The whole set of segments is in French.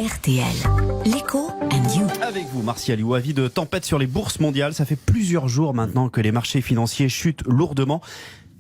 RTL. L'Echo and You. Avec vous, Martial You, avis de tempête sur les bourses mondiales. Ça fait plusieurs jours maintenant que les marchés financiers chutent lourdement.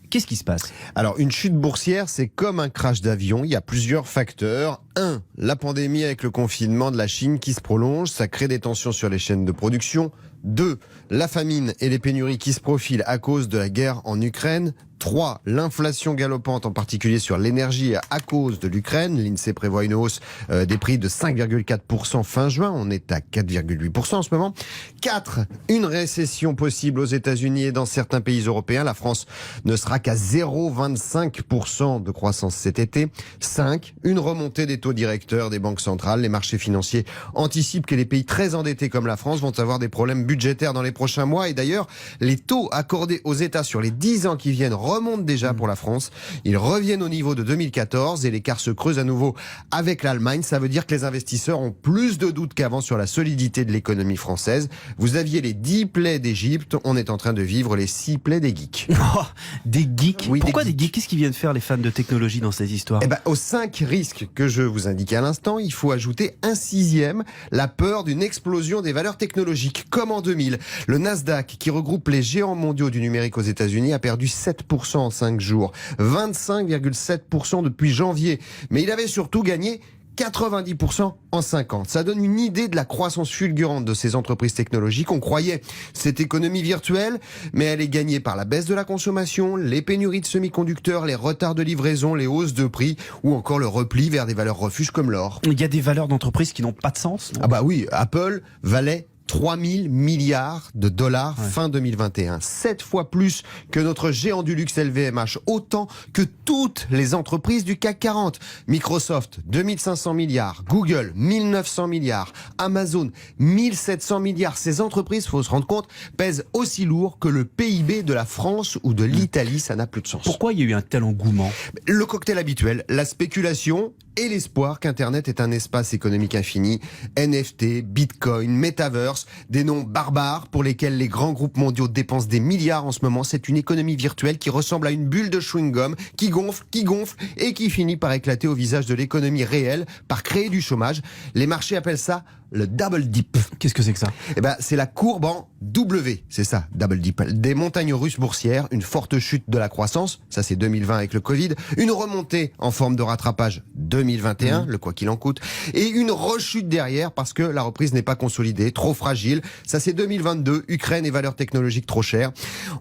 Qu'est-ce qui se passe? Alors, une chute boursière, c'est comme un crash d'avion. Il y a plusieurs facteurs. 1. La pandémie avec le confinement de la Chine qui se prolonge. Ça crée des tensions sur les chaînes de production. 2. La famine et les pénuries qui se profilent à cause de la guerre en Ukraine. 3. L'inflation galopante, en particulier sur l'énergie à cause de l'Ukraine. L'INSEE prévoit une hausse des prix de 5,4% fin juin. On est à 4,8% en ce moment. 4. Une récession possible aux États-Unis et dans certains pays européens. La France ne sera qu'à 0,25% de croissance cet été. 5. Une remontée des taux directeurs des banques centrales. Les marchés financiers anticipent que les pays très endettés comme la France vont avoir des problèmes budgétaires dans les prochains mois. Et d'ailleurs, les taux accordés aux États sur les 10 ans qui viennent remontent déjà pour la France. Ils reviennent au niveau de 2014 et l'écart se creuse à nouveau avec l'Allemagne. Ça veut dire que les investisseurs ont plus de doutes qu'avant sur la solidité de l'économie française. Vous aviez les 10 plaies d'Égypte, on est en train de vivre les 6 plaies des geeks. Oh, des geeks? Oui, pourquoi des des geeks? Qu'est-ce qu'ils viennent faire les fans de technologie dans ces histoires? Aux 5 risques que je vous indiquais à l'instant, il faut ajouter un 6e, la peur d'une explosion des valeurs technologiques, comme en 2000. Le Nasdaq, qui regroupe les géants mondiaux du numérique aux États-Unis, a perdu 7% en 5 jours, 25,7% depuis janvier. Mais il avait surtout gagné 90% en 5 ans. Ça donne une idée de la croissance fulgurante de ces entreprises technologiques. On croyait cette économie virtuelle, mais elle est gagnée par la baisse de la consommation, les pénuries de semi-conducteurs, les retards de livraison, les hausses de prix ou encore le repli vers des valeurs refuges comme l'or. Il y a des valeurs d'entreprises qui n'ont pas de sens, non? Ah bah oui, Apple valait 3 000 milliards de dollars fin 2021. 7 fois plus que notre géant du luxe LVMH. Autant que toutes les entreprises du CAC 40. Microsoft, 2500 milliards. Google, 1900 milliards. Amazon, 1700 milliards. Ces entreprises, faut se rendre compte, pèsent aussi lourd que le PIB de la France ou de l'Italie. Ça n'a plus de sens. Pourquoi il y a eu un tel engouement? Le cocktail habituel, la spéculation et l'espoir qu'Internet est un espace économique infini. NFT, Bitcoin, Metaverse, des noms barbares pour lesquels les grands groupes mondiaux dépensent des milliards en ce moment. C'est une économie virtuelle qui ressemble à une bulle de chewing-gum qui gonfle et qui finit par éclater au visage de l'économie réelle, par créer du chômage. Les marchés appellent ça le double dip. Qu'est-ce que c'est que ça? C'est la courbe en W, c'est ça, double dip. Des montagnes russes boursières, une forte chute de la croissance, ça c'est 2020 avec le Covid, une remontée en forme de rattrapage 2021, le quoi qu'il en coûte, et une rechute derrière parce que la reprise n'est pas consolidée, trop fragile, ça c'est 2022, Ukraine et valeurs technologiques trop chères.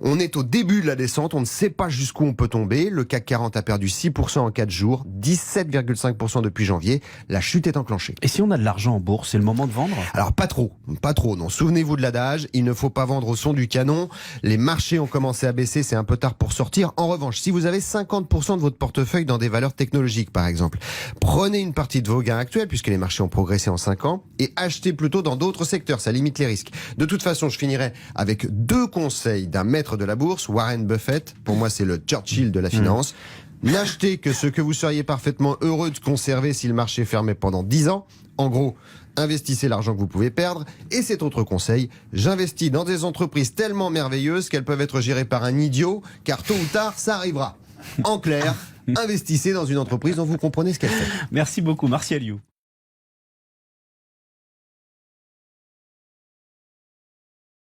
On est au début de la descente, on ne sait pas jusqu'où on peut tomber, le CAC 40 a perdu 6% en 4 jours, 17,5% depuis janvier, la chute est enclenchée. Et si on a de l'argent en bourse, c'est le moment de vendre? Alors pas trop, non. Souvenez-vous de l'adage, il ne faut pas vendre au son du canon. Les marchés ont commencé à baisser, c'est un peu tard pour sortir. En revanche, si vous avez 50% de votre portefeuille dans des valeurs technologiques par exemple, prenez une partie de vos gains actuels puisque les marchés ont progressé en 5 ans et achetez plutôt dans d'autres secteurs, ça limite les risques. De toute façon, je finirai avec 2 conseils d'un maître de la bourse, Warren Buffett. Pour moi, c'est le Churchill de la finance. N'achetez que ce que vous seriez parfaitement heureux de conserver si le marché fermait pendant 10 ans. En gros, investissez l'argent que vous pouvez perdre. Et cet autre conseil, j'investis dans des entreprises tellement merveilleuses qu'elles peuvent être gérées par un idiot, car tôt ou tard, ça arrivera. En clair, investissez dans une entreprise dont vous comprenez ce qu'elle fait. Merci beaucoup, Martial You.